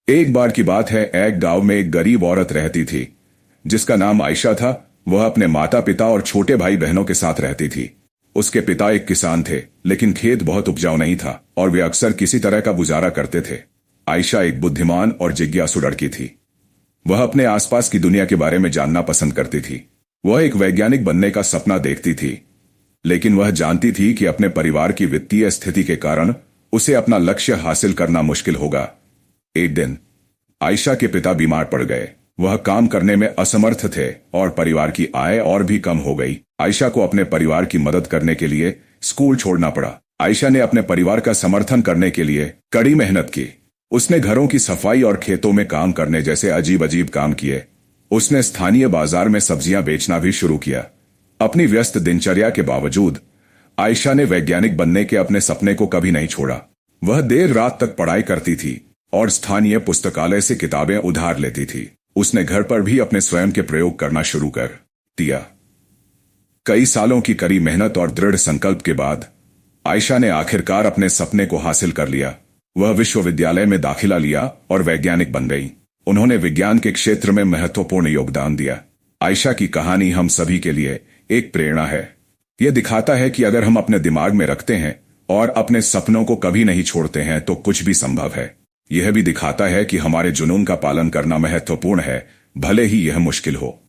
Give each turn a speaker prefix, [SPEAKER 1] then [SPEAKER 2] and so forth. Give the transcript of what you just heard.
[SPEAKER 1] एक बार की बात है, एक गांव में एक गरीब औरत रहती थी जिसका नाम आयशा था। वह अपने माता पिता और छोटे भाई बहनों के साथ रहती थी। उसके पिता एक किसान थे, लेकिन खेत बहुत उपजाऊ नहीं था और वे अक्सर किसी तरह का गुजारा करते थे। आयशा एक बुद्धिमान और जिज्ञासु लड़की थी। वह अपने आसपास की दुनिया के बारे में जानना पसंद करती थी। वह एक वैज्ञानिक बनने का सपना देखती थी, लेकिन वह जानती थी कि अपने परिवार की वित्तीय स्थिति के कारण उसे अपना लक्ष्य हासिल करना मुश्किल होगा। एक दिन आयशा के पिता बीमार पड़ गए। वह काम करने में असमर्थ थे और परिवार की आय और भी कम हो गई। आयशा को अपने परिवार की मदद करने के लिए स्कूल छोड़ना पड़ा। आयशा ने अपने परिवार का समर्थन करने के लिए कड़ी मेहनत की। उसने घरों की सफाई और खेतों में काम करने जैसे अजीब अजीब काम किए। उसने स्थानीय बाजार में सब्जियां बेचना भी शुरू किया। अपनी व्यस्त दिनचर्या के बावजूद आयशा ने वैज्ञानिक बनने के अपने सपने को कभी नहीं छोड़ा। वह देर रात तक पढ़ाई करती थी और स्थानीय पुस्तकालय से किताबें उधार लेती थी। उसने घर पर भी अपने स्वयं के प्रयोग करना शुरू कर दिया। कई सालों की कड़ी मेहनत और दृढ़ संकल्प के बाद आयशा ने आखिरकार अपने सपने को हासिल कर लिया। वह विश्वविद्यालय में दाखिला लिया और वैज्ञानिक बन गई। उन्होंने विज्ञान के क्षेत्र में महत्वपूर्ण योगदान दिया। आयशा की कहानी हम सभी के लिए एक प्रेरणा है। यह दिखाता है कि अगर हम अपने दिमाग में रखते हैं और अपने सपनों को कभी नहीं छोड़ते हैं तो कुछ भी संभव है। यह भी दिखाता है कि हमारे जुनून का पालन करना महत्वपूर्ण है, भले ही यह मुश्किल हो।